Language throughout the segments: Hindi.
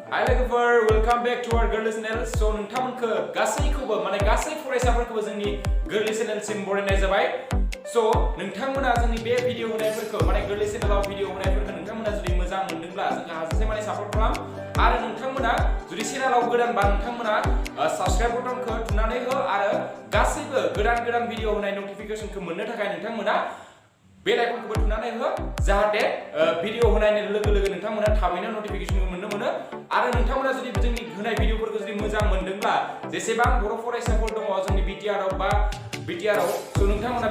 Hi लोगोफोर, welcome back to our Gwrlwi channel. So नोंथांमोनखौ गासैखौबो माने गासै फरायसाफोरखौबो जोंनि Gwrlwi channel सिम बरायनाय जाबाय. So नोंथांमोना जोंनि बे भिडिअ होनायफोरखौ माने Gwrlwi channel आव भिडिअ होनायफोरखौ नोंथांमोना जुदि मोजां मोनदोंब्ला जोंहा हाजासे माने सापर्ट खालाम आरो नोंथांमोना जुदि चेनेलाव गोदानबा नोंथांमोना साबस्क्राइब बटनखौ थुनानै हो आरो गासैबो गोदान भिडिअ होनाय नटिफिकेशनखौ मोननो थाखाय नोंथांमोना बेल आइकनखौ थुनानै हो जाहाथे भिडिअ होनायनि लोगो लोगो नोंथांमोना थाबैनो नटिफिकेशनखौ मोनो आरो नोंथांमोना जुदि जोंनि होनाय भिडिअफोरखौ जुदि मोजां मोनदोंब्ला जेसेबां बर' फरायसाफोर दङ जोंनि बिटिआर आव सो नोंथांमोना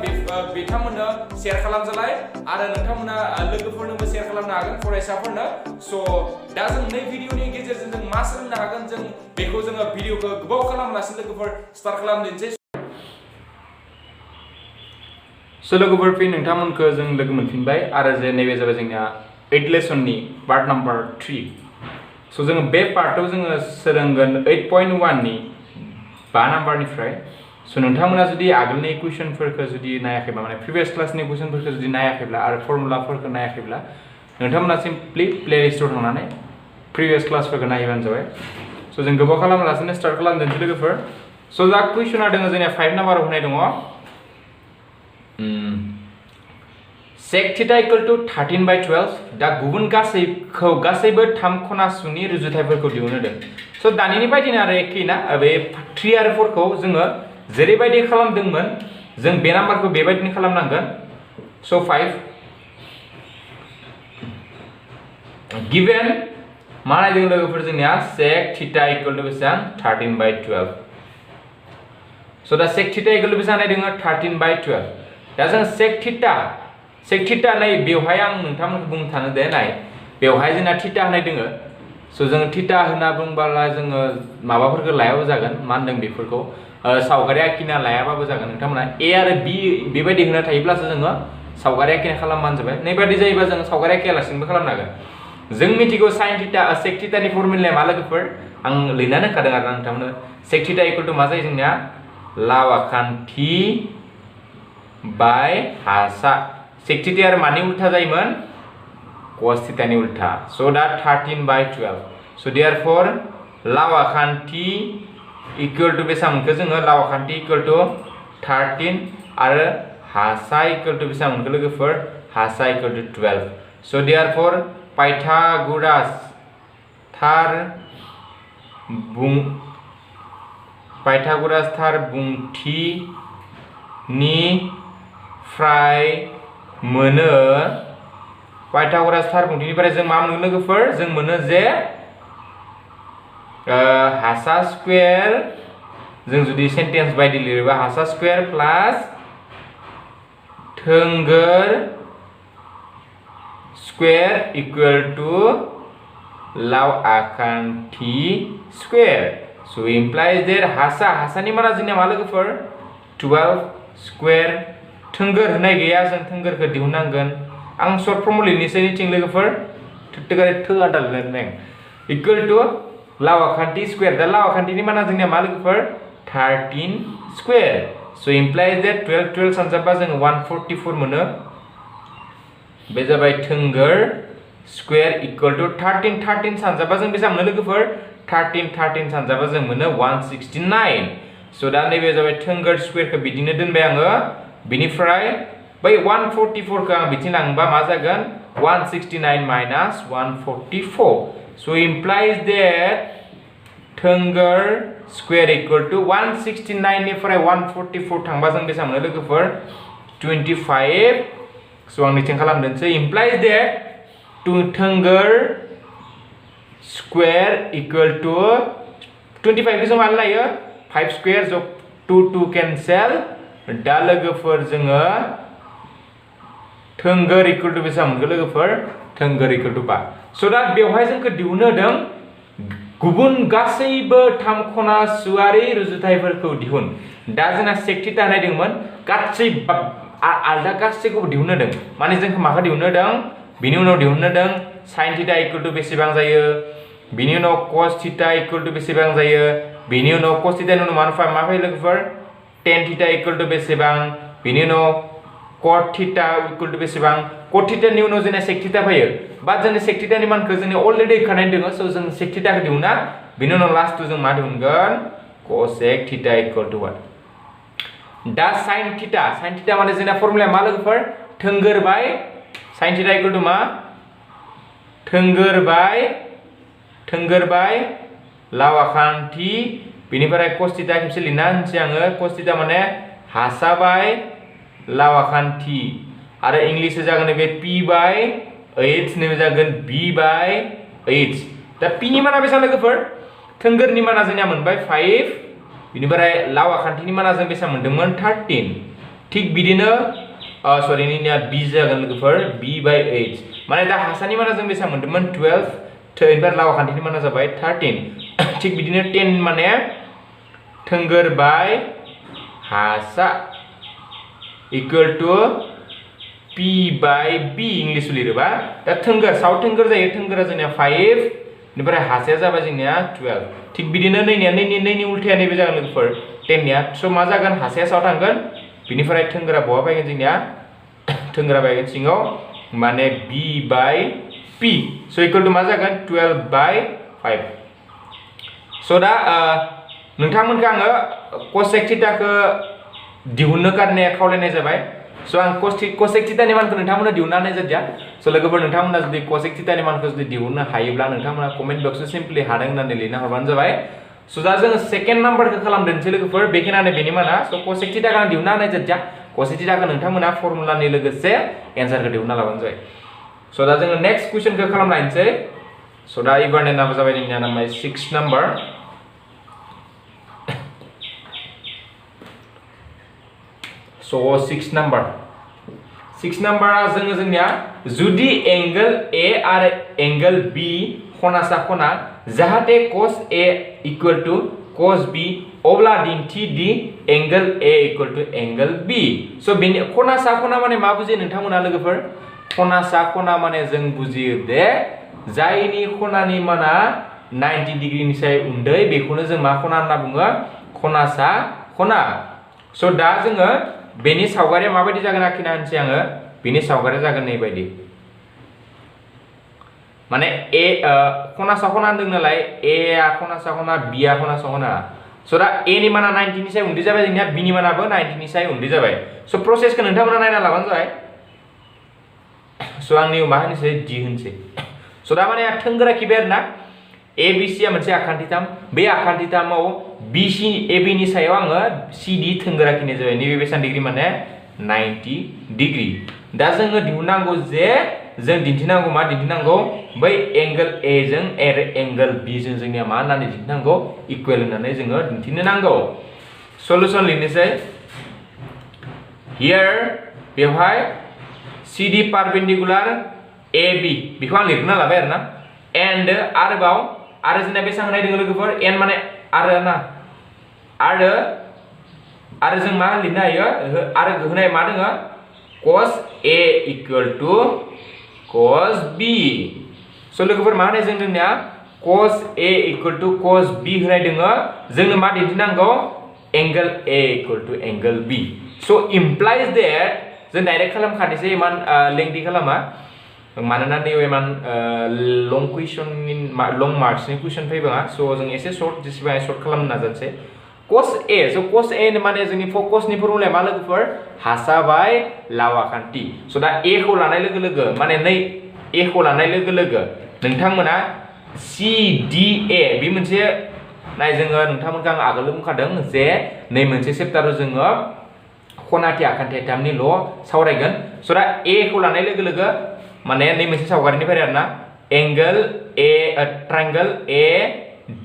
बिथांमोननो शेयार खालामजालाय आरो नोंथांमोना लोगोफोरनोबो शेयार खालामनो हागोन फरायसाफोरनो सो दा जों नै भिडिअनि गेजेरजों जों मा सोलोंनो हागोन जों बेखौ जोङो भिडिअखौ गोबाव खालामालासिनो लोगोफोर स्टार्ट खालामदिनोसै सो लोगोफोर फिन नोंथांमोनखौ जों लोगो मोनफिनबाय आरो जे नैबे जाबाय जोंना 8 लेसननि पार्ट नम्बर 3 सो जोङो बे पार्टआव जोङो सोलोंगोन 8.1 नि 5 नम्बरनिफ्राय सो नोंथांमोना जुदि आगोलनि कुइसनफोरखौ जुदि नायाखैबा माने प्रिभियास क्लासनि कुइसनफोरखौ जुदि नायाखैब्ला आरो फर्मुलाफोरखौ नायाखैब्ला नोंथांमोना सिम्पलि प्लेलिस्टआव थांनानै प्रिभियास क्लासफोरखौ नायबानो जाबाय सो जों गोबाव खालामालासिनो स्टार्ट खालामदोंसै लोगोफोर सो दा कुइसना दङ जोंनिया 5 नम्बराव होनाय दङ sec theta equal to 13/12 दा गुबुन गासैबो 3 खना सुनि रुजुथायफोरखौ दिहुनदों सो दानिनि बायदिनो आरो एखे ना बे 3 आरो 4 खौ जोङो जेरैबायदि खालामदोंमोन जों बे नाम्बारखौ बेबायदिनो खालामनांगोन सो 5 गिवन मा नायदों लोगोफोर जोंनिया sec theta equal to बेसेबां 13/12 सो दा sec theta equal to बेसेबां नायदों 13/12 दा जों sec theta नै बेवहाय आं नोंथांमोनखौ बुंनो थानो दे नाय बेवहाय जोंना थीटा होनाय दोङो सो जों थीटा होना बुंबाला जोङो माबाफोरखौ लायाबो जागोन मा होनदों बेफोरखौ सावगारि आखिना लायाबाबो जागोन नोंथांमोना ए आरो बी बेबायदि होना थायोब्लासो जोङो सावगारि आखिना खालामबानो जाबाय नैबायदि जायोबा जों सावगारि आखियालासिनोबो खालामनो हागोन जों मिथिगौ sin थीटा sec थीटा नि फर्मुलाया मा लोगोफोर आं लिरनानै होखादों आरो नोंथांमोननो sec थीटा इक्वल टु मा जायो जोंनिया लाव आखान्थि बाय हासा sec थीटा आरो मानि उल्था जायोमोन cos थीटा नि उल्था सो दा 13/12 सो देयरफॉर लाव आखान्थि इक्वल टु बेसेबां मोनखो जोङो लाव आखान्थि इक्वल टु 13 आरो हासा इक्वल टु बेसेबां मोनखो लोगोफोर हासा equal to 12 so therefore Pythagoras थार बुंथि नि फ्राय मोनो पाइथागोरास थार बुंथिनिफ्राय जों मा मोनो लोगोफोर जों मोनो जे हासा स्क्वायर जों जुदि सेन्टेन्स बायदि लिरोबा हासा स्क्वायर प्लास थोंगोर स्क्वायर इक्वल टु लाव आखान्थि स्क्वायर सो इमप्लाइज देयर हासानि माना जोंनिया मा लोगोफोर 12 स्क्वायर थोंगोर होनाय गैया जों थोंगोरखौ दिहुननांगोन आं शर्ट फर्म लिरनोसै निथिं लोगोफोर थोगारे थो आदा लिरनाय इक्वल टु लाव आखान्थि स्क्वायर दा लाव आखान्थिनि माना जोंनिया मा लोगोफोर 13 स्क्वायर सो इमप्लाइज दैट 12 सानजाबा जों 144 मोनो बे जाबाय थोंगोर स्क्वायर इक्वल टु 13 सानजाबा जों बेसेबां मोनो लोगोफोर 13 सानजाबा जों मोनो 169 सो दा नैबे जाबाय थोंगोर स्क्वायरखौ बिदिनो दोनबाय आङो बिनिफ्राय बै 144 खौ आं बिथिं लांबा मा जागोन 169 माइनास 144 सो इमप्लाइज दैट थोंगोर स्क्वायर इक्वल टु 169 निफ्राय 144 थांबा जों बेसेबां मोनो लोगोफोर 25 सो आं निथिं खालामदोंसै इमप्लाइज दैट थोंगोर स्क्वायर इक्वल टु 25 खौ जों मानो लायो 5 स्क्वायर जो 2 कैंसिल दा लोगोफोर जोङो थोंगोर इक्वल टु बेसेबां मोनगोन लोगोफोर थोंगोर इक्वल टु 5 सो दा बेवहाय जोंखौ दिहुननो होदों गुबुन गासैबो 3 खना सुआरि रुजुथायफोरखौ दिहुन दा जोंना sec थीटा नायदोंमोन गासै आलदा गासैखौबो दिहुननो होदों माने जोंखौ माखौ दिहुननो होदों बिनि उनाव दिहुननो होदों sin थीटा इक्वल टु बेसेबां जायो बिनि उनाव cos थीटा इक्वल टु बेसेबां जायो बिनि उनाव cos थीटानि उनाव मा फैयो लोगोफोर tan थीटा इक्वल टु बेसेबां बिनि उनाव cot theta equal to बेसेबां cot theta नि उनाव जोंना sec theta फैयो बा जोंनि sec theta नि मानखौ जोंनि अलरेडी होखानाय दङ सो जों sec theta खौ दिहुना बिनि उनाव लास्ट जों मा दिहुनगोन cosec theta equal to what दा sin theta माने जोंना फर्मुला मा लोगोफोर थोंगोर bye sin theta equal to मा थोंगोर बाय लावाखान्थि बिनिफ्राय cos theta खेबसे लिरना होनसै आङो cos theta माने हासा बाय लावाखान्थि आरो इंलिश जागोन बे p बाय h ने जागोन b बाय h दा p नि माना बेसेबां लोगोफोर थोंगोरनि माना जोंनिया मोनबाय 5 बिनिफ्राय लावाखान्थिनि माना जों बेसेबां मोनदोंमोन 13 थिक बिदिनो सरि निया b जागोन लोगोफोर b बाय h माने दा हासानि माना जों बेसेबां मोनदोंमोन 12 इनिफ्राय लावाखान्थिनि माना जाबाय 13 थिक बिदिनो 10 माने थोंगोर बाय हासा equal to p by b English लिरोबा दा थोंगोर साव थोंगोर जायो थोंगोरा जोंनिया 5 निफ्राय हासाया जाबाय जोंनिया 12 थिक बिदिनो नैनि उल्थाया नैबे जागोन लोगोफोर 10 निया सो मा जागोन हासाया साव थांगोन बिनिफ्राय थोंगोरा बहा फैगोन जोंनिया थोंगोरा फैगोन सिङाव माने b by p so equal to मा जागोन 12 by 5 सो दा नोंथांमोनखौ आङो cosec theta खौ दिहुननो कारने खावलायनाय जाबाय सो आं cosec theta नि मानखौ नोंथांमोना दिहुननानै जादिया सो लोगोफोर नोंथांमोना जुदि cosec theta नि मानखौ जुदि दिहुननो हायोब्ला नोंथांमोना कमेन्ट बक्सआव सिम्पली हादों होननानै लिरना हरबानो जाबाय सो दा जों सेकेन्ड नाम्बारखौ खालामदोंसै लोगोफोर बेखिनियानो बेनि माना सो cosec theta खौ आं दिहुनना होनाय जादिया cosec theta खौ नोंथांमोना फर्मुलानि लोगोसे एन्सारखौ दिहुनना लाबानो जाबाय सो दा जों नेक्स्ट क्वेश्चनखौ खालामनायसै सो दा एबारनि नामा जाबाय जोंनिया नामा 6 नाम्बार So 6 number जोंनिया जुदि एंगल A आरो एंगल B खनासा खना जाहाथे cos A equal to cos B अब्ला दिन्थि the angle A equal to angle B so बेनि खनासा खना माने मा बुजियो नोंथांमोना लोगोफोर खनासा खना माने जों बुजियो दे जायनि खनानि माना 90 डिग्रीनि साय उन्दै बेखौनो जों मा खना होनना बुङो खनासा खना so दा जोङो बेनि सावगारिया माबायदि जागोन आखिना होनसै आङो बेनि सावगारिया जागोन नै बायदि माने ए खनासा खना होनदों नालाय ए आ खनासा खना बी आ खनासा खना सो दा ए नि माना 90 नि साय उन्दै जाबाय जोंनिया बी नि मानाबो 90 नि साय उन्दै जाबाय सो प्रोसेसखौ नोंथांमोना नायना लाबानो जाबाय सो आं निउ मा होनसै डी होनसै सो दा माने थोंगोरा खिबाय आरोना ए बी सी आ मोनसे आखान्थिथाम बे आखान्थिथामाव बी सी ए बी नि सायाव आङो सी डी थोंगोरा खिनाय जाबाय नैबे बेसेबां डिग्री माने 90 डिग्री दा जोङो दिहुननांगौ जे जों दिन्थिनांगौ मा दिन्थिनांगौ बै एंगल ए जों आरो एंगल बी जों जोंनिया मा होननानै दिन्थिनांगौ इक्वल होननानै जोङो दिन्थिनो नांगौ सल्युशन लिरनोसै हियर बेवहाय सी डी पारपेंडिकुलार ए बी बेखौ आं लिरना लाबाय आरोना एन्ड आरोबाव आरो जोंना बेसेबां होनाय दङ लोगोफोर एन माने आरो ना आरो जों मा लिरनो हायो आरो होनाय मा दङ cos A equal to cos B सो लोगोफोर मा होनाय जों जोंनिया cos A equal to cos B होनाय दङ जोंनो मा दिन्थिनांगौ angle A equal to angle B so implies that जों डाइरेक्ट खालामखानोसै इमान लेंथि खालामा मानोना नैबे इमान लं कुइसन लं मार्क्सनि कुइसन फैबाङा सो जों एसे सर्ट जेसेबां सर्ट खालामनो नाजानोसै cos A so cos A माने जोंनि फकासनि फर्मुलाया मा लोगोफोर हासा बाय लावाखान्थि सो दा A खौ लानाय लोगो लोगो माने नै A खौ लानाय लोगो लोगो नोंथांमोना CDA बे मोनसे नाय जोङो नोंथांमोनखौ आं आगोल बुंखादों जे नै मोनसे चेप्टाराव जोङो खनाथि आखान्थिथामनिल' सावरायगोन सो दा A खौ लानाय लोगो लोगो माने नै मोनसे सावगारिनिफ्राय आरोना angle A triangle A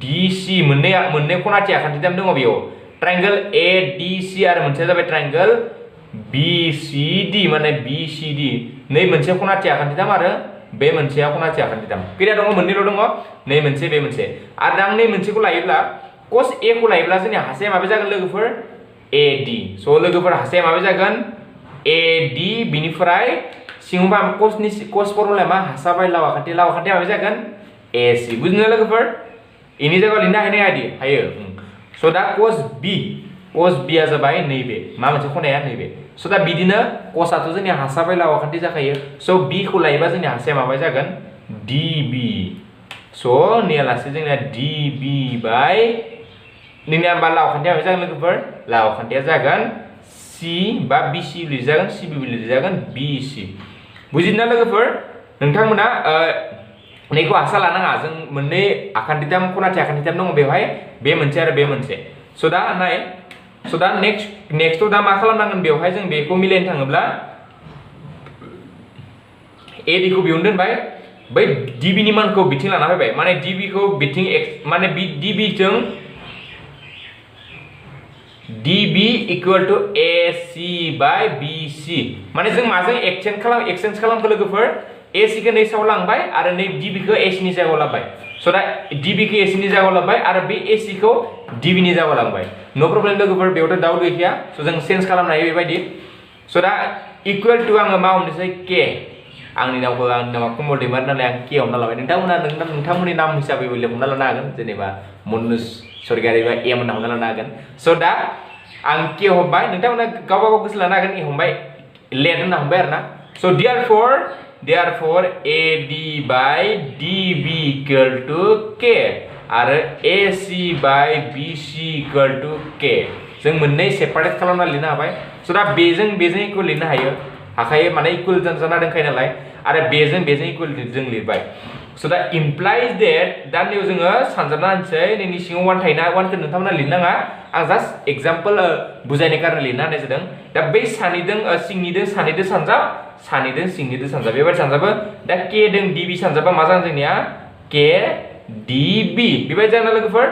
D C मोननै खनाथि आखान्थिथाम दङ बेयाव ट्रायंगल ए डी सी आरो मोनसेया जाबाय ट्रायंगल बी सी डी माने बी सी डी नै मोनसे खनाथि आखान्थिथाम आरो बे मोनसेया खनाथि आखान्थिथाम खैथा दङ मोननैल' दङ नै मोनसे बे मोनसे आरो आं नै मोनसेखौ लायोब्ला cos A खौ लायोब्ला जोंनि हासाया माबे जागोन लोगोफोर AD सो लोगोफोर हासाया माबे जागोन AD बिनिफ्राय सिङाव cos फर्मुलाया मा हासा बाय लावाखान्थिया माबे जागोन AC बुजिनो लोगोफोर इनि जायगायाव लिरनो हायो सो दा cos B आ जाबाय नैबे मा मोनसे खनाया नैबे स' दा बिदिनो कसाथ' जोंनि हासाबाय लाव खान्थि जाखायो स' b खौ लायोबा जोंनि हासाया माबा जागोन db स' निया लासे जोंना db बाय नोंनिया होमबा लाव खान्थिया मा जागोन लोगोफोर लाव खान्थिया जागोन c बा bc लिरजागोन cb लिरजागोन bc बुजिदोंना लोगोफोर नोंथांमोना नैखौ आसा लानाङा जों मोननै आखान्थिथाम खनाथि आखान्थिथाम दङ बेवहाय बे मोनसे आरो बे मोनसे स' दा नाय स' दा नेक्स्टआव दा मा खालामनांगोन बेवहाय जों बेखौ मिलायनो थाङोब्ला ad खौ बेयावनो दोनबाय बै db नि मानखौ बिथिं लाना फैबाय माने db खौ बिथिं माने db जों db equal to ac by bc माने जों माजों एक्सचेन्ज खालामखो लोगोफोर ac खौ नै सायाव लांबाय आरो नै db खौ ac नि जायगायाव लाबाय स' दा db खौ ac नि जायगायाव लाबाय आरो बे ac खौ db नि जायगायाव लांबाय नो प्रब्लेम लोगोफोर बेयावथ' दाउट गैखाया स' जों चेन्ज खालामनो हायो बेबायदि स' दा इक्वल टू आङो मा हमनोसै k आंनि नामा कमल दैमारि नालाय आं k हमना लाबाय नोंथांमोननि नाम हिसाबै हमना लानो हागोन जेनेबा मनोज सरगारि बा m होनना हमना लानो हागोन स' दा आं k हमबाय नोंथांमोना गावबा गाव गोसो लानो हागोन हमबाय लेट होनना हमबाय आरोना स' therefore ad by db equal to k आरो ac by bc equal to k जों मोननै सेपारेट खालामना लिरनो हाबाय स' दा बेजों इक्वल लिरनो हाखायो माने इक्वल जाना दंखायो नालाय आरो बेजों इक्वल जों लिरबाय स' दा implies that दा नैयाव जोङो सानजाबना होनसै नोंनि सिङाव 1 थायोना 1 खौ नोंथांमोना लिरनाङा आं जास्ट एग्जाम्पल बुजायनो कारन लिरना होनाय जादों दा बै सानैदों सिंनिदों सानैदों सानजाब सानैदों सिंनिदों सानजाब बेबायदि सानजाबो दा k दों db सानजाबा मा जागोन जोंनिया k db बेबायदि जाना लोगोफोर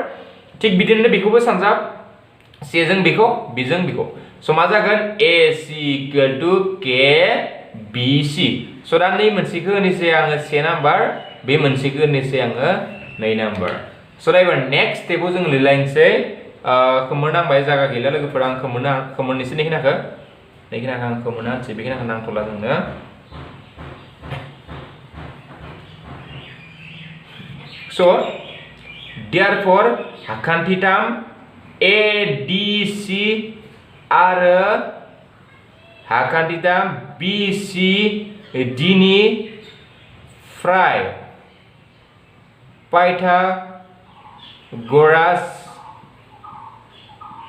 थिग बिदिनो बेखौबो सानजाब c जों बेखौ b जों बेखौ स' मा जागोन ac equal to k bc स' दा नै मोनसेखौ होनोसै आङो से नाम्बार बे मोनसेखौ होनोसै आङो 2 नाम्बार स' दा एबार नेक्स्ट स्टेपआव जों लिरलायनोसै खोमोर नांबाय जागा गैला लोगोफोर आं खोमोरनोसै नैखिनाखौ आं खोमोरना होनसै बेखिनाखौ नांथ'ला जोंनो स' therefore आखान्थिथाम adc आरो आखान्थिथाम bc d नि फ्राय पाइथागोरास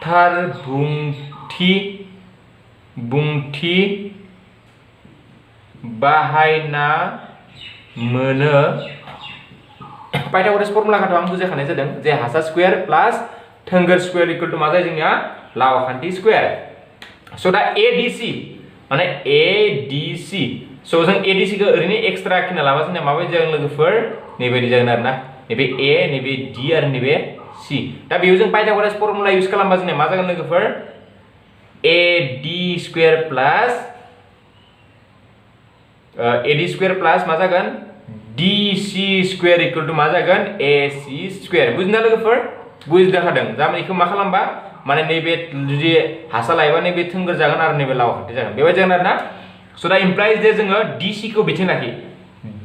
थार बुंथि बाहायना मोनो पाइथागोरास फर्मुलाखौथ' आं बुजायखानाय जादों जे हासा स्क्वायर प्लास थोंगोर स्क्वायर इक्वल टू मा जायो जोंनिया लाव खान्थि स्क्वायर स' दा adc माने adc स' जों adc खौ ओरैनो एक्सट्रा आखिना लाबा जोंनिया माबायदि जागोन लोगोफोर नैबायदि जागोन आरोना नैबे a नैबे d आरो नैबे c दा बेयाव जों पाइथागोरास फर्मुला इउज खालामबा जोंनिया मा जागोन लोगोफोर ad स्क्वायर प्लास मा जागोन dc स्क्वायर इक्वल टू मा जागोन ac स्क्वायर बुजिना लोगोफोर बुजिदाखादों दा बेखौ मा खालामबा माने नैबे जुदि हासा लायोबा नैबे थोंगोर जागोन आरो नैबे लाव खान्थि जागोन बेबायदि जागोन आरोना स' दा इमप्लाइज जे जोङो dc खौ बिथिं लाखि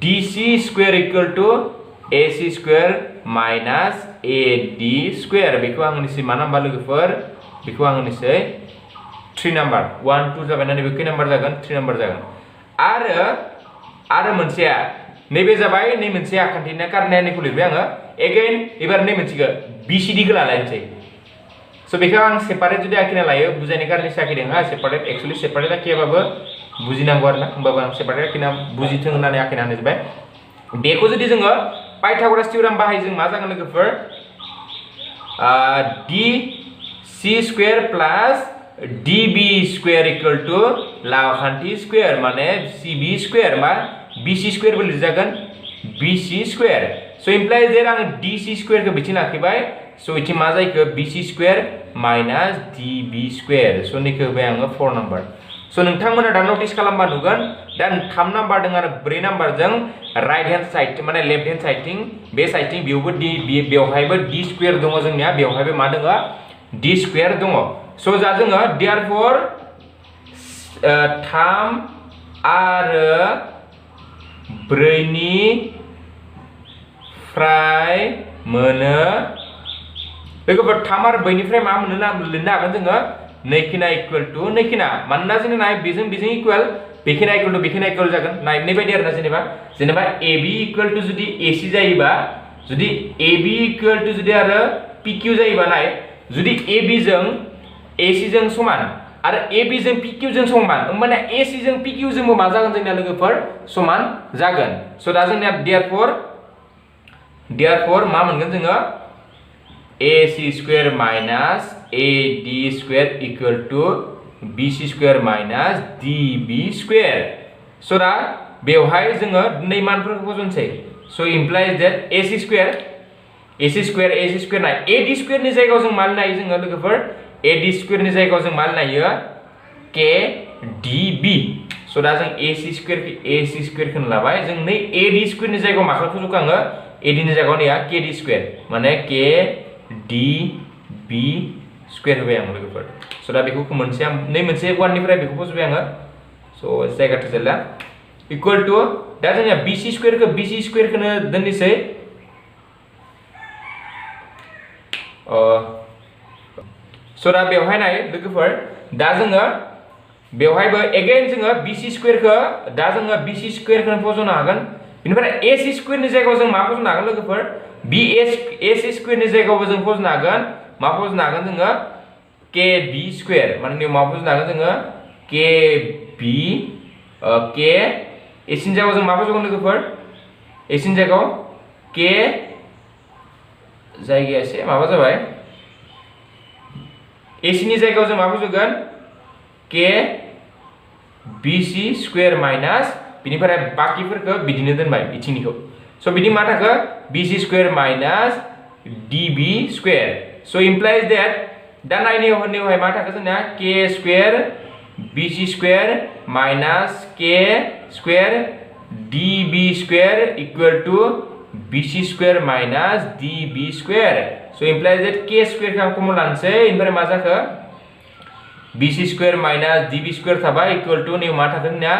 dc square equal to ac square minus ad square बेखौ आं होनोसै मा नाम्बार लोगोफोर बेखौ आं होनोसै 3 नाम्बार 1 2 जाबाय ना नैबे खै नाम्बार जागोन 3 नाम्बार जागोन आरो मोनसेया नैबे जाबाय नै मोनसे आखान्थिना कारने नैखौ लिरबाय आङो एगेन एबार नै मोनसेखौ bcd खौ लालायनोसै स' बेखौ आं सेपारेट जुदि आखिना लायो बुजायनो कारने आखिदों हा सेपारेट एक्चुअली सेपारेट आखियाबाबो बुजिनांगौ आरोना होमबाबो आं सेपारेट आखिना बुजिथों होननानै आखिना होनाय जाबाय बेखौ जुदि जोङो पाइथागोरास थियरम बाहाय जों मा जागोन लोगोफोर dc square plus db square equal to लाव खान्थि स्क्वायर माने cb स्क्वायर मा bc स्क्वायर बो लिरजागोन bc स्क्वायर स' इमप्लाइज देयर आं dc स्क्वायर खौ बिथिं लाखिबाय स' इथिं मा जायखो bc square minus db square स' नैखौ होबाय आङो 4 नाम्बार स' नोंथांमोना दा नटिस खालामबा नुगोन दा 3 नाम्बार दं आरो 4 नाम्बारजों राइट हेन्ड साइड माने लेफ्ट हेन्ड साइडथिं बे साइडथिं बेयावबो बेवहायबो d स्क्वायर दङ जोंनिया बेवहायबो मा दङ d स्क्वायर दङ स' जा जोङो therefore 3 आरो 4 नि फ्राय मोनो लोगोफोर 3 आरो 4 निफ्राय मा मोनो लिरनो हागोन जोङो नै खिना इक्वल टू नै खिना मानोना जोंना नाय बेजों बेजों इक्वल बेखिना इक्वल टू बेखिना इक्वल जागोन नाय नै बायदि आरोना जेनेबा AB इक्वल टू जुदि AC जायोबा जुदि AB इक्वल टू जुदि आरो PQ जायोबा नाय जुदि AB जों AC जों समान आरो AB जों PQ जों समान होमबाना AC जों PQ जोंबो मा जागोन जोंना लोगोफोर समान जागोन स' दा जोंना therefore मा मोनगोन जोङो AC square minus AD square equal to BC square minus DB square स' दा बेवहाय जोङो नै मानफोरखौ फजनसै स' implies that AC square नाय AD square नि जायगायाव जों मा लायो जोङो लोगोफोर AD square नि जायगायाव जों मा लायो KDB स' दा जों AC square खौनो लाबाय जों नै AD square नि जायगायाव माखौ फज'खो आङो AD नि जायगायाव नैया KD square माने KDB square होबाय आं लोगोफोर स' दा बेखौ मोनसे नै मोनसे 1 निफ्राय बेखौ फज'बाय आङो स' जायगा थोजाला इक्वल टू दा जोंनिया BC square खौनो दोननोसै स' दा बेवहाय नाय लोगोफोर दा जोङो बेवहायबो एगेन जोङो BC square खौ दा जोङो BC square खौनो फज'नो हागोन बेनिफ्राय AC square नि जायगायाव जों मा फज'नो हागोन लोगोफोर AC square नि जायगायावबो जों फज'नो हागोन मा फज'नो हागोन जोङो KB square माने मा फज'नो हागोन जोङो KB AC नि जायगायाव जों मा फज'गोन लोगोफोर AC नि जायगायाव K जायगाया एसे माबा जाबाय AC नि जायगायाव जों मा फज'गोन K BC square माइनास बिनिफ्राय बाकिफोरखौ बिदिनो दोनबाय इथिंनिखौ स' बिदि मा थाखो BC square minus DB square स' implies that दा नायनायावहाय मा थाखो जोंना K square BC square minus K square DB square equal to BC square minus DB square स' implies that K square खौ कमन लानोसै ओमफ्राय मा जाखो BC square minus DB square थाबाय equal to नै मा थाखो जोंना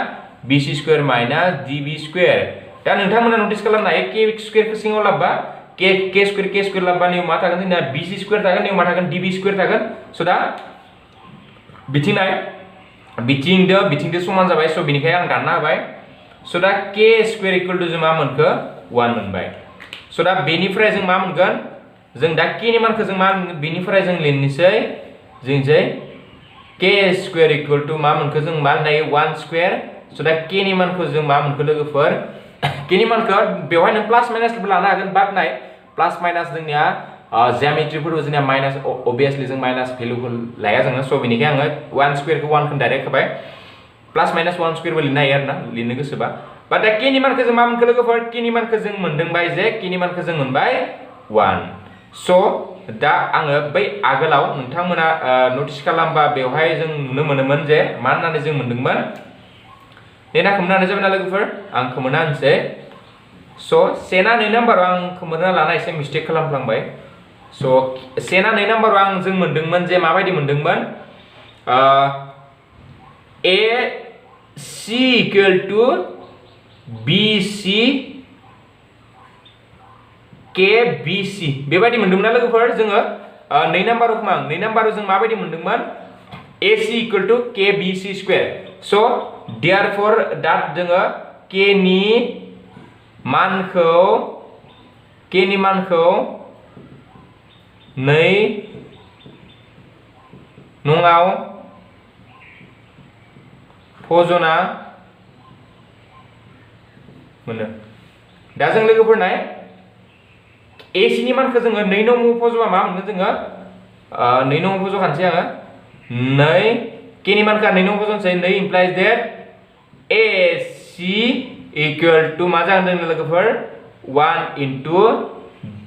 BC square minus DB square दा नोंथांमोना नोटिस खालामनो हायो K square खौ सिङाव लाबा K square लाबा नै मा थागोन जोंना BC square थागोन नै मा थागोन DB square थागोन स' दा बिथिं नाय बिथिंदो समान जाबाय स' बिनिखाय आं दानना होबाय स' दा K square equal to जों मा मोनखो 1 मोनबाय स' दा बेनिफ्राय जों मा मोनगोन जों दा K नि मानखौ जों मा मोनगोन बेनिफ्राय जों लिरनोसै जोंसै K square equal to मा मोनखो जों मा नायो 1 square स' दा K नि मानखौ जों मा मोनखो लोगोफोर K नि मानखौ बेवहाय नों प्लास माइनासबो लानो हागोन बाट नाय प्लास माइनास जोंनिया ज्यामिट्रिफोरबो जोंनिया माइनास अबियसलि जों माइनास भेलुखौ लाया जोङो स' बेनिखाय आङो 1 square खौ 1 खौ डाइरेक्ट होबाय प्लास माइनास 1 square बो लिरनो हायो आरोना लिरनो गोसोबा बाट दा K नि मानखौ जों मा मोनखो लोगोफोर K नि मानखौ जों मोनदोंबाय जे K नि मानखौ जों मोनबाय 1 स' दा आङो बै आगोलाव नोंथांमोना नटिस खालामबा बेवहाय जों नुनो मोनोमोन जे मा होननानै जों मोनदोंमोन नेना खोमोनानो जाबाय ना लोगोफोर आं खोमोना होनसै स' सेना 2 नाम्बाराव आं खोमोना लाना एसे मिस्टेक खालामफ्लांबाय स' सेना 2 नाम्बाराव आं जों मोनदोंमोन जे माबायदि मोनदोंमोन AC equal to BC KBC बेबायदि मोनदोंमोन ना लोगोफोर जोङो 2 नाम्बाराव जों माबायदि मोनदोंमोन AC equal to KBC square so therefore that जोङो K नि मानखौ 2 नङाव फजना मोनो दा जों लोगोफोर नाय AC नि मानखौ जोङो 2 नङाव फज'बा मा मोनगोन जोङो 2 नङाव फज'खानोसै आङो 2 K नि मानखौ 2 नङाव फज'नोसै 2 implies that AC equal to मा जागोन जोंना लोगोफोर 1 into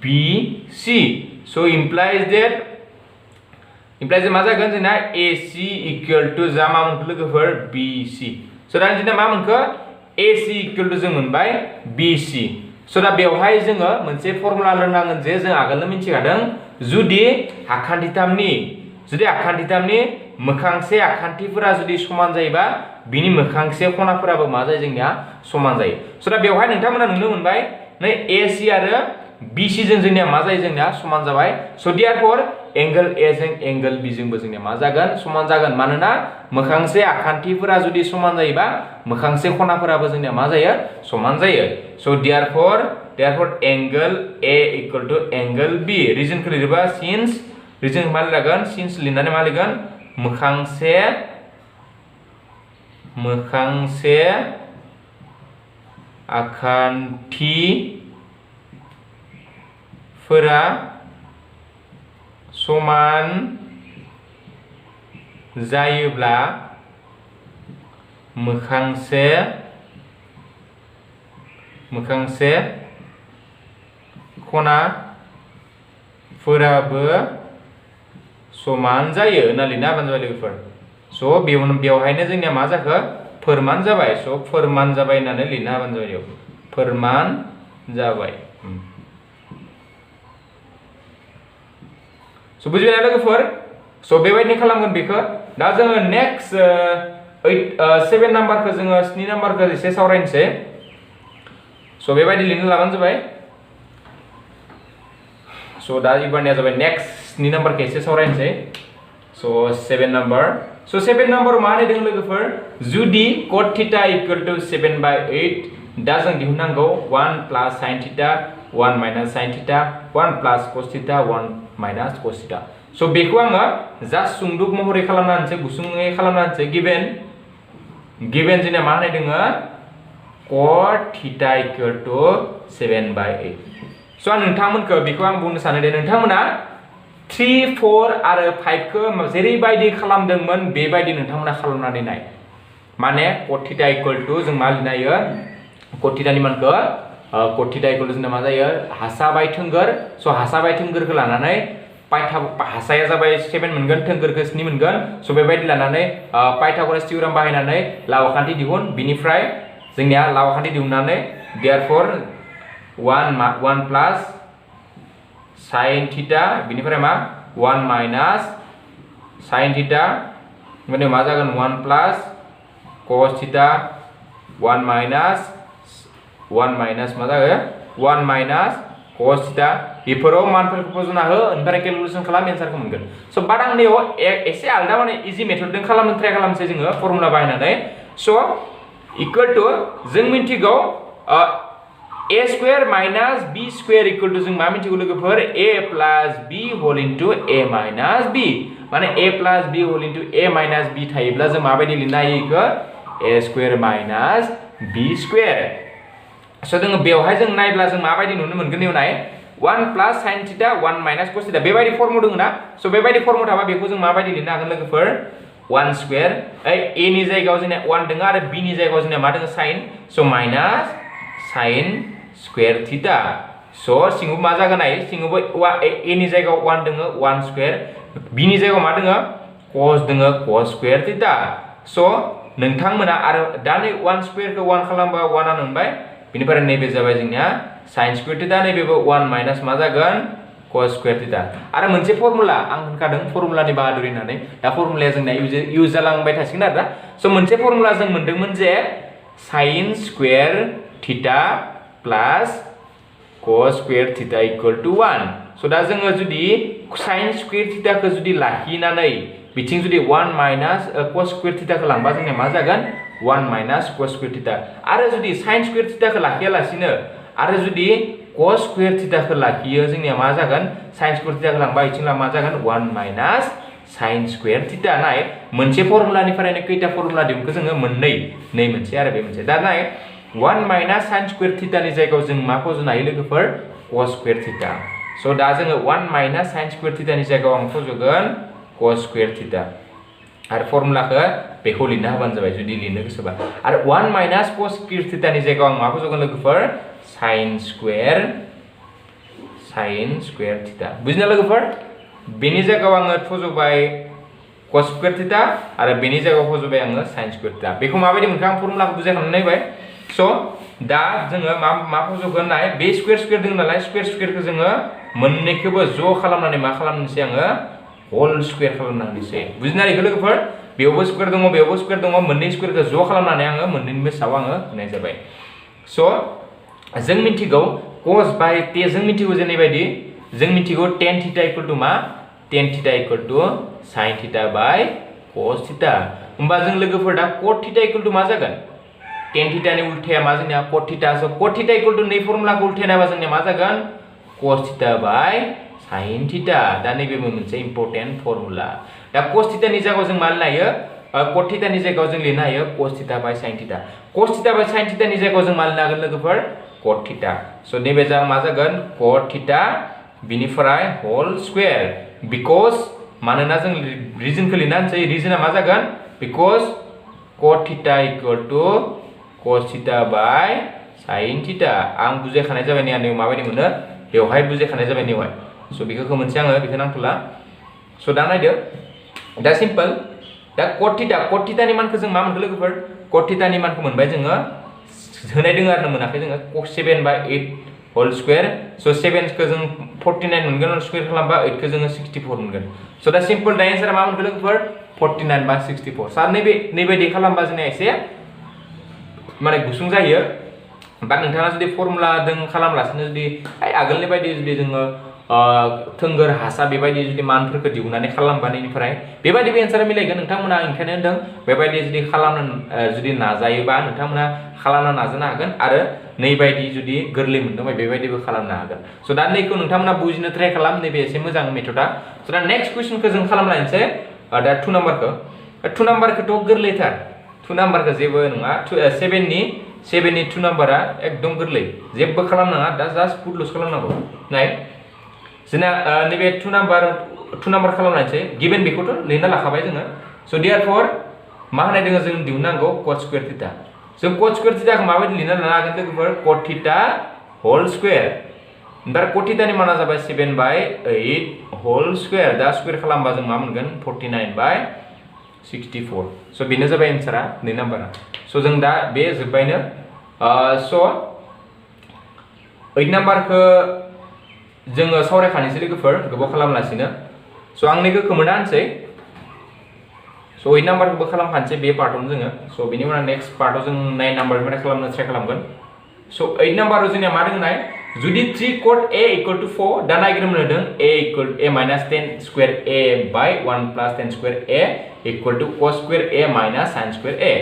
BC so implies that मा जागोन जोंना AC equal to जा मा मोनखो लोगोफोर BC so दा जोंना मा मोनखो AC equal to जों मोनबाय BC so दा बेवहाय जोङो मोनसे फर्मुला रोंनांगोन जे जों आगोलनो मिथिखादों जुदि आखान्थिथामनि मोखांसे आखान्थिफोरा जुदि समान जायोबा बिनि मोखांसे खनाफोराबो मा जायो जोंनिया समान जायो स' दा बेवहाय नोंथांमोना नुनो मोनबाय नै AC आरो BC जों जोंनिया मा जायो जोंनिया समान जाबाय सो देयरफॉर एंगल A जों एंगल B जोंबो जोंनिया मा जागोन समान जागोन मानोना मोखांसे आखान्थिफोरा जुदि समान जायोबा मोखांसे खनाफोराबो जोंनिया मा जायो समान जायो so therefore angle A equal to angle B reason खौ लिरोबा सिन्स रिजन मा लागोन सिन्स लिरनानै मा लिरगोन मोखांसे आखान्थिफोरा समान जायोब्ला मोखांसे खनाफोराबो समान जायो होनना लिरना होबानो जाबाय लोगोफोर सो बेवहायनो जोंनिया मा जाखो फोरमान जाबाय सो फोरमान जाबाय होननानै लिरना होबानो जाबाय फोरमान जाबाय सो बुजिबाय लोगोफोर सो बेबायदिनो खालामगोन बेखौ दा जोङो नेक्स्ट 7 नाम्बारखौ जोङो 7 नाम्बारखौ एसे सावरायनोसै सो बेबायदि लिरनो लाबानो जाबाय सो दा इबारनिया जाबाय नेक्स्ट 7 नाम्बारखौ एसे सावरायनोसै सो 7 नाम्बार सो 7 नाम्बार मा होनदों लोगोफोर जुदि cot थीटा इक्वल टू 7/8 दा जों दिहुननांगौ 1 plus sin theta 1 minus sin theta 1 plus cos theta 1 minus cos theta so बेखौ आङो जास्ट सुंदुब महरै खालामनानैसो गुसुङै खालामनानैसो गिवन जोंना मा होननाय दोङो cot थीटा इक्वल टू 7/8 सो आं नोंथांमोनखौ बेखौ आं बुंनो सानो दे नोंथांमोना 3 4 आरो 5 खौ जेरैबायदि खालामदोंमोन बेबायदि नोंथांमोना खालामनानै नाय माने cot थीटा इक्वल टू जों मा लिरनो हायो cot थीटानि मानखौ cot थीटा इक्वल टू जोंना मा जायो हासा बाय थोंगोर सो हासा बाय थोंगोरखौ लानानै हासाया जाबाय 7 मोनगोन थोंगोरखौ 7 मोनगोन सो बेबायदि लानानै पाइथागोरास थियरम बाहायनानै लावखान्थि दिहुन बिनिफ्राय जोंनिया लावखान्थि दिहुननानै देयरफॉर 1 प्लस sin थीटा बिनिफ्राय मा 1 माइनस sin थीटा माने मा जागोन 1 प्लस cos थीटा 1 माइनस मा जागोन 1 माइनस cos थीटा बेफोराव मानफोरखौ फज'ना हो ओमफ्राय कैलकुलेशन खालाम एन्सारखौ मोनगोन सो बाद आं नैयाव एसे आलदा माने इजी मेथडजों खालामनो ट्राइ खालामसै जोङो फर्मुला बाहायनानै सो इक्वल टू जों मिन्थिगौ a square minus b square equal to जों मा मिथिगौ लोगोफोर a plus b whole into a minus b माने a plus b whole into a minus b थायोब्ला जों माबायदि लिरनो हायो इखौ a square minus b square सो जों बेवहाय जों नायब्ला जों माबायदि नुनो मोनगोन इउनाय 1 plus sin theta 1 minus cos theta बेबायदि फर्मुला दङ ना सो बेबायदि फर्मुला थाबा बेखौ जों माबायदि लिरनो हागोन लोगोफोर 1 स्क्वायर a नि जायगायाव जोंना 1 दङ आरो b नि जायगायाव जोंना मा दङ sin so minus sin square theta so सिङाव मा जागोन आइ सिङाव a नि जायगायाव 1 दङ 1 स्क्वायर b नि जायगायाव मा दङ cos दङ cos स्क्वायर थीटा सो नोंथांमोना आरो दा नै 1 स्क्वायरखौ 1 खालामबा 1 आनो मोनबाय बिनिफ्राय नैबे जाबाय जोंनिया sin स्क्वायर थीटा नैबेबो 1 माइनस मा जागोन cos स्क्वायर थीटा आरो मोनसे फर्मुला आं होनखादों फर्मुलानि बाहादुरि होननानै दा फर्मुलाया जोंना इउज जालांबाय थासिगोन आरो सो मोनसे फर्मुला जों मोनदोंमोन जे sin square theta plus cos square theta equal to 1 so दा जोङो जुदि sin स्क्वायर थीटाखौ जुदि लाखिनानै बिथिं जुदि 1 माइनस cos स्क्वायर थीटाखौ लांबा जोंना मा जागोन 1 माइनस cos स्क्वायर थीटा आरो जुदि sin स्क्वायर थीटाखौ लाखियालासिनो आरो जुदि cos स्क्वायर थीटाखौ लाखियो जोंनिया मा जागोन sin स्क्वायर थीटाखौ लांबा इथिं मा जागोन 1 माइनस sin स्क्वायर थीटा नाय मोनसे फर्मुलानिफ्रायनो खैथा फर्मुला दिहुनखो जोङो मोननै मोनसे आरो बे मोनसे दा नाय 1 माइनस sin स्क्वायर थीटानि जायगायाव जों मा फज'नो हायो लोगोफोर cos स्क्वायर थीटा सो दा जोङो 1 माइनस sin स्क्वायर थीटानि जायगायाव आं फज'गोन cos स्क्वायर थीटा आरो फर्मुलाखौ बेखौ लिरना होबानो जाबाय जुदि लिरनो गोसोबा आरो 1 माइनस cos स्क्वायर थीटानि जायगायाव आं मा फज'गोन लोगोफोर sin स्क्वायर थीटा बुजिना लोगोफोर बेनि जायगायाव आङो फज'बाय cos स्क्वायर थीटा आरो बेनि जायगायाव फज'बाय आङो sin स्क्वायर थीटा बेखौ माबायदि मोनखो आं फर्मुलाखौ बुजायखांनानै नायबाय सो दा जोङो मा फज'गोन नाय बे स्क्वायर दङ नालाय स्क्वायरखौ जोङो मोननैखौबो ज' खालामनानै मा खालामनोसै आङो होल स्क्वायर खालामनानैसै बुजिना इखो लोगोफोर बेयावबो स्क्वायर दङ मोननै स्क्वायरखौ ज' खालामनानै आङो मोननैनिबो सायाव आङो होनाय जाबाय सो जों मिन्थिगौ cos by t जों मिथिगौ जेने बायदि जों मिथिगौ tan थीटा इक्वल टू मा tan theta equal to sin theta by cos theta होमबा जों लोगोफोर दा cot थीटा इक्वल टू मा जागोन tan थीटा नि उल्थाया मा जोंनिया cot theta so cot theta equal to नै फर्मुलाखौ उल्थायनाबा जोंनिया मा जागोन cos theta by sin theta दा नैबे मोनसे इम्पोर्टेन्ट फर्मुला दा cos थीटा नि जायगायाव जों मा लिरनो हायो cot थीटा नि जायगायाव जों लिरनो हायो cos theta by sin theta cos theta by sin theta नि जायगायाव जों मा लिरनो हागोन लोगोफोर cot थीटा सो नैबे जा मा जागोन cot थीटा बिनिफ्राय होल स्क्वायर बिकज मानोना जों रिजनखौ लिरना होनसै रिजना मा जागोन because cot theta equal to cos theta by sin theta आं बुजायखानाय जाबाय नै आं माबायदि मोनो बेवहाय बुजायखानाय जाबाय नेवहाय सो बेखौ मोनसे आङो बेखौ नांथला सो दा नायदो दा सिम्पल दा cot थीटा नि मानखौ जों मा मोनखो लोगोफोर cot थीटा नि मानखौ मोनबाय जोङो होनाय दों आरो मोनाखै जोङो cos 7 by 8 whole square so 7 खौ जों 49 मोनगोन और स्क्वायर खालामबा 8 खौ जोङो 64 मोनगोन सो दा सिम्पल दा आन्सारा मा मोनखो लोगोफोर 49 बाय 64 सार नैबायदि खालामबा जोंना एसे माने गुसुं जायो बा नोंथाङा जुदि फर्मुला दों खालामलासिनो जुदि आगोलनि बायदि जुदि जोङो थोंगोर हासा बेबायदि जुदि मानफोरखौ दिहुननानै खालामबा नैनिफ्राय बेबायदि एन्सारा मिलायगोन नोंथांमोना ओंखायनो होनदों बेबायदि जुदि खालामनो जुदि नाजायोबा नोंथांमोना खालामनो नाजानो हागोन आरो नैबायदि जुदि गोरलै मोनदोंबा बेबायदिबो खालामनो हागोन सो दा नैखौ नोंथांमोना बुजिनो ट्राइ खालाम नैबे एसे मोजां मेथडा सो दा नेक्स्ट कुइसनखौ जों खालामलायनोसै दा 2 नाम्बारखौ 2 नाम्बारखौथ' गोरलैथार 2 नाम्बारखौ जेबो नङा 7 नि 2 नाम्बारा एकदम गोरलै जेबो खालामनाङा दा जास्ट पुटल'सो खालामनांगौ नाय जोंना नैबे 2 नाम्बार खालामनायसै गिभेन बेखौथ' लिरना लाखाबाय जोङो सो देयरफॉर मा होनाय दोङो जों दिहुननांगौ cot स्क्वायर थीटा जों cot स्क्वायर थीटाखौ माबायदि लिरना लानो हागोन लोगोफोर cot थीटा होल स्क्वायर दा cot थीटा नि माना जाबाय 7 बाय 8 होल स्क्वायर दा स्क्वायर खालामबा जों मा मोनगोन 49 बाय 64 सो बेनो जाबाय आन्सारा 2 नाम्बारा सो जों दा बे जोबबायनो सो 8 नाम्बारखौ जोङो सावरायखानोसै लोगोफोर गोबाव खालामलासिनो सो आं नैखौ खोमोना होनसै सो 8 नाम्बारखौबो खालामखानोसै बे पार्टआवनो जोङो सो बेनि उनाव नेक्स्ट पार्टआव जों 9 नाम्बारनिफ्राय खालामनो ट्राइ खालामगोन सो 8 नाम्बाराव जोंनिया मा दङ नाय जुदि 3 cot a इक्वल टू 4 दा नायग्रोमनो होदों a इक्वल a minus 10 square a by 1 plus 10 square a equal to cos square a माइनस sin स्क्वायर a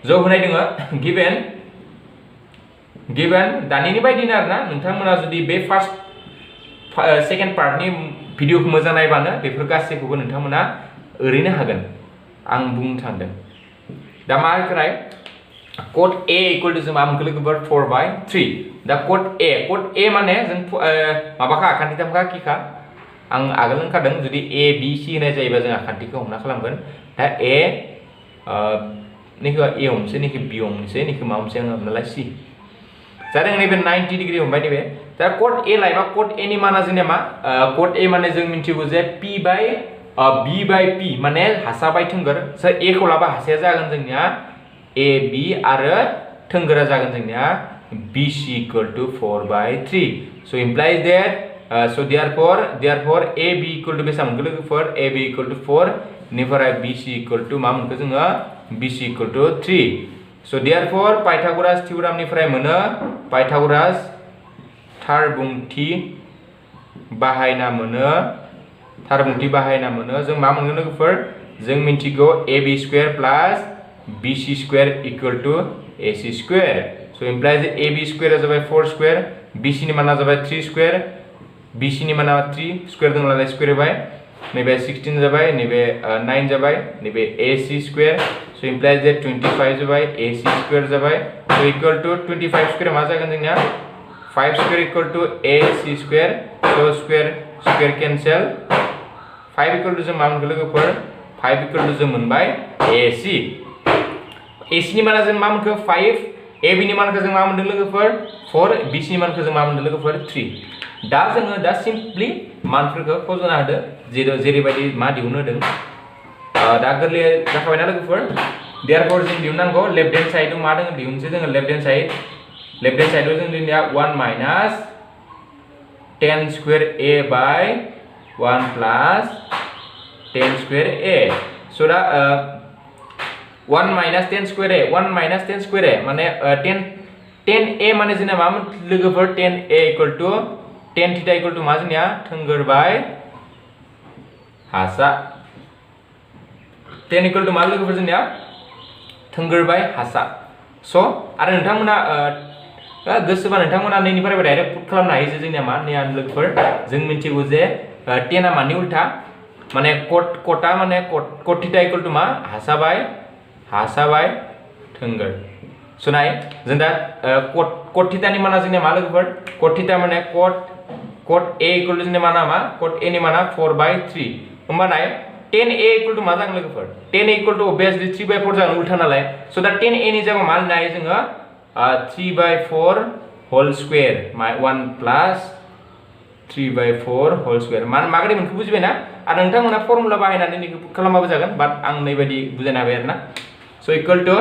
जो होनाय दङ गिवन दानिनि बायदिनो आरोना नोंथांमोना जुदि बे फार्स्ट सेकेन्ड पार्टनि भिडिअखौ मोजां नायबानो बेफोर गासैखौबो नोंथांमोना ओरैनो हागोन आं बुंनो थांदों दा मा होनाय cot a इक्वल टू जों मा मोनखो लोगोफोर 4 बाय 3 दा cot a माने जों माबाखा आखान्थिथामखा किखा आं आगोल होनखादों जुदि a b c होनाय जायोबा जों आखान्थिखौ हमना खालामगोन दा a निखौ a हमसै निखौ b हमसै निखौ मा हमसै आं हमनालाय c जादों नैबे 90 डिग्री हमबाय नैबे दा cot a लायबा cot a नि माना जोंनिया मा cot a माने जों मिथिगौ जे p by b by p माने हासा बाय थोंगोर सो a खौ लाबा हासाया जागोन जोंनिया a b आरो थोंगोरा जागोन जोंनिया b c equal to 4 by 3 so implies that so therefore a b equal to बेसेबां मोनगोन लोगोफोर a b इक्वल टू 4 निफ्राय b c इक्वल टू मा मोनखो जोङो b c equal to 3 so therefore Pythagoras थियोरामनिफ्राय मोनो पाइथागोरास थार बुंथि बाहायना मोनो जों मा मोनगोन लोगोफोर जों मिन्थिगौ ab square plus bc square equal to ac square so implies ab square जाबाय 4 स्क्वायर bc नि माना जाबाय 3 स्क्वायर bc नि माना 3 स्क्वायर दंलाय स्क्वायर बाय नैबे 16 जाबाय नैबे 9 जाबाय नैबे ac square so implies that 25 जाबाय ac स्क्वायर जाबाय सो इक्वल टू 25 स्क्वायर मा जागोन जोंनिया 5 square equal to ac square so square cancel 5 equal to जों मा मोनगोन लोगोफोर 5 इक्वल टू जों मोनबाय ac नि माना जों मा मोनखो 5 ab नि मानखौ जों मा मोनदों लोगोफोर 4 bc नि मानखौ जों मा मोनदों लोगोफोर 3 दा जोङो दा सिम्पली मानफोरखौ फज'ना होदो जेरैबायदि मा दिहुननो होदों दा गोरलै जाखाबायना लोगोफोर देयरफॉर जों दिहुननांगौ लेफ्ट हेन्ड साइडआव मा दङ दिहुनसै जोङो लेफ्ट हेन्ड साइडआव जों दिहुननाया 1 minus 10 square a by 1 plus 10 square a so दा 1 माइनस 10 स्क्वायर a माने tan a माने जोंना मा लोगोफोर tan a equal to tan theta equal to मा जोंनिया थोंगोर बाय हासा tan इक्वल टू मा लोगोफोर जोंनिया थोंगोर बाय हासा स आरो नोंथांमोना गोसोबा नोंथांमोना नैनिफ्राय डाइरेक्ट पुट खालामनो हायो जे जोंनिया मा नै लोगोफोर जों मिथिगौ जे tan आ मानि उल्टा माने कटा माने cot थीटा इक्वल टू मा हासा बाय थोंगोर सो नाय जों दा cot थीटा नि माना जोंनिया मा लोगोफोर cot थीटा माने cot a इक्वल टू जोंनिया माना मा cot a नि माना 4/3 होमबा नाय tan a इक्वल टू मा जागोन लोगोफोर tan a equal to obviously 3/4 जागोन उल्टा नालाय सो दा tan a नि जायगायाव मा लिरनो हायो जोङो 3/4 whole square 1 plus 3/4 whole square मागोरै मोनखौ बुजिबायना आरो नोंथांमोना फर्मुला बाहायनानै निखौ पुट खालामबाबो जागोन बाट आं नै बायदि बुजायना होबाय आरोना सो इक्वल टू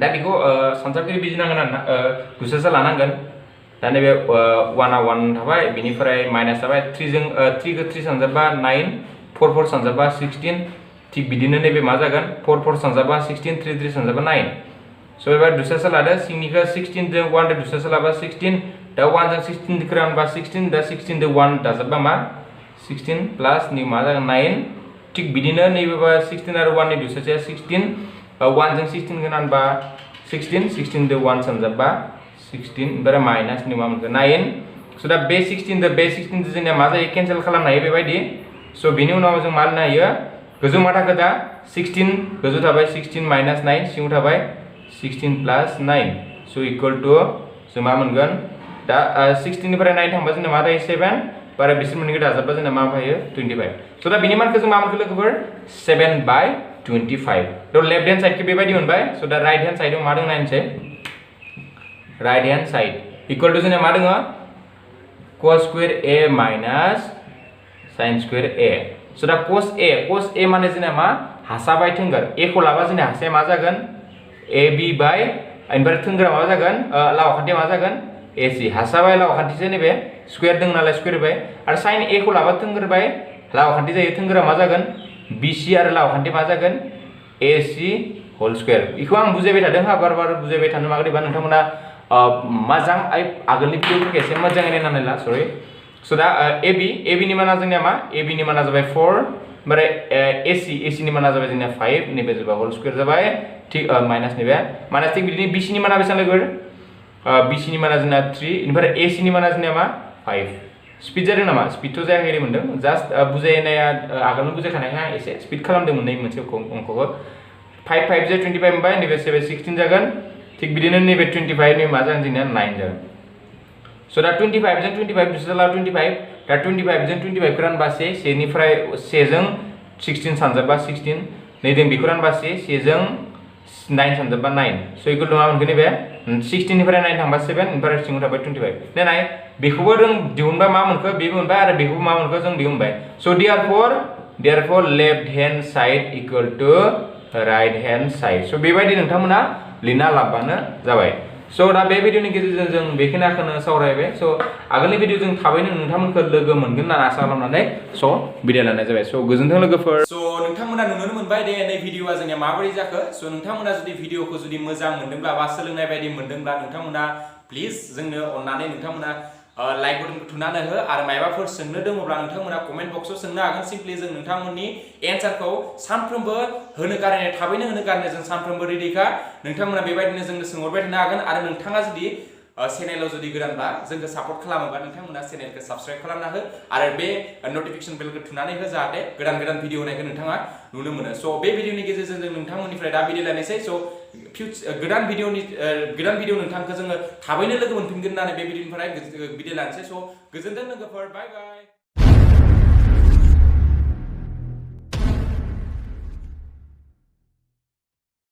दा बेखौ सानजाबगिरि बिजिनांगोन आरोना गुसोसा लानांगोन दा नैबे 1 आ 1 थाबाय बिनिफ्राय माइनास थाबाय 3 जों 3 खौ 3 सानजाबा 9 4 4 सानजाबा 16 थिक बिदिनो नैबे मा जागोन 4 4 सानजाबा 16 3 3 सानजाबा 9 सो एबार दुसरासा लादो सिंनिखौ 16 जों 1 जों दुसरासा लाबा 16 दा 1 जों 16 खौ रानबा 16 दा 16 जों 1 दाजाबबा मा 16 प्लस नि मा जागोन 9 थिक बिदिनो नैबेबा 16 आरो 1 नि दुसरासाया 16 1 जों 16 खौ रानबा 16 16 जों 1 सानजाबा 16 ओमफ्राय माइनास नि मा मोनगोन 9 सो दा बे 16 जों जोंनिया मा जायो केन्सेल खालामनो हायो बेबायदि सो बिनि उनाव जों मा लिरनो हायो गोजौ मा थाखो दा 16 गोजौ थाबाय 16 माइनास 9 सिङाव थाबाय 16 प्लस 9 सो इक्वल टू जों मा मोनगोन दा 16 निफ्राय 9 थांबा जोंना मा थायो 7 बारा बिसोर मोननैखौ दाजाबबा जोंना मा फैयो 25 सो दा बिनि मानखौ जों मा मोनखो लोगोफोर 7/25 थ लेफ्ट हैंड साइड के बेबायदि मोनबाय सो दा राइट हैंड साइडआव मा दं नायनोसै right hand side equal to जोंना मा दङ cos square a minus sin square a so दा cos a माने जोंना मा हासा बाय थोंगोर a खौ लाबा जोंना हासाया मा जागोन ab बाय ओमफ्राय थोंगोरा मा जागोन लाव खान्थिया मा जागोन ac हासा बाय लाव खान्थिसो नैबे स्क्वायर दं नालाय स्क्वायर बाय आरो sin a खौ लाबा थोंगोर बाय लाव खान्थि जायो थोंगोरा मा जागोन bc आरो लाव खान्थि मा जागोन ac होल स्क्वायर इखौ आं बुजायबाय थादों बार बुजायबाय थानो मागोरैबा नोंथांमोना मोजां आगोलनि भिडिअफोरखौ एसे मोजाङै नायनानै ला सरि सो दा ab नि माना जोंनिया मा ab नि माना जाबाय 4 ओमफ्राय ac नि माना जाबाय जोंनिया 5 नैबे जाबाय होल स्क्वायर जाबाय ठीक माइनास नैबे माइनास थिक बिदिनो bc नि माना बेसेबां लोगोफोर bc नि माना जोंना 3 ओमफ्राय ac नि माना जोंनिया मा 5 स्पीड जादों नामा स्पीडथ' जायाखै मोनदों जास्ट बुजायनाया आगोलनो बुजायखानायखाय एसे स्पीड खालामदोंमोन नै मोनसे अंकखौ 5 5 जे 25 मोनबाय नैबे 16 जागोन थिक बिदिनो नैबे 25 नि मा जागोन जोंनिया 9 जागोन सो दा 25 जों 25 दुसरा 25 दा 25 जों 25 खौ रानबा 1 निफ्राय 1 जों 16 सानजाबा 16 नै जों बेखौ रानबा 1 जों 9 सानजाबा 9 सो इक्वल टू मा मोनगोन नैबे 16 निफ्राय 9 थांबा 7 ओमफ्राय सिङाव थाबाय 25 नाय बेखौबो जों दिहुनबा मा मोनखो बेबो मोनबाय आरो बेखौबो मा मोनखो जों बेबो मोनबाय so therefore left hand side equal to right hand side so बेबायदि नोंथांमोना लिरना लाबानो जाबाय सो दा बे भिडिअनि गेजेरजों जों बेखिनिखौनो सावरायबाय सो आगोलनि भिडिअ जों थाबैनो नोंथांमोनखौ लोगो मोनगोन होनना आसा खालामनानै सो बिदाय लानाय जाबाय सो गोजोन्थों लोगोफोर सो नोंथांमोना नुनो मोनबाय दे नै भिडिअआ जोंनिया माबोरै जाखो सो नोंथांमोना जुदि भिडिअखौ जुदि मोजां मोनदोंब्ला बा सोलोंनाय बायदि मोनदोंब्ला नोंथांमोना प्लिज जोंनो अननानै नोंथांमोना लाइक बटन थुनानै हो आरो मायबाफोर सोंनो दङब्ला नोंथांमोना कमेन्ट बक्सआव सोंनो हागोन सिम्पली जों नोंथांमोननि एन्सारखौ सानफ्रोमबो होनो गारनाय थाबैनो होनो गारनाय जों सानफ्रोमबो रेडिखा नोंथांमोना बेबायदिनो जोंनो सोंहरबाय थानो हागोन आरो नोंथाङा जुदि चेनेलाव जुदि गोदानब्ला जोंखौ सापर्ट खालामोबा नोंथांमोना चेनेलखौ साबस्क्राइब खालामना हो आरो बे नटिफिकेशन बेलखौ थुनानै हो जाहाथे गोदान भिडिअ होनायखौ नोंथाङा नुनो मोनो सो बे भिडिअनि गेजेरजों जों नोंथांमोननिफ्राय दा बिदाय लानोसै सो गोदान भिडिअ नोंथांखौ जोङो थाबैनो लोगो मोनफिनगोन होननानै बे भिडिअनिफ्राय बिदाय लानोसै सो गोजोन्थों लोगोफोर बाय बाय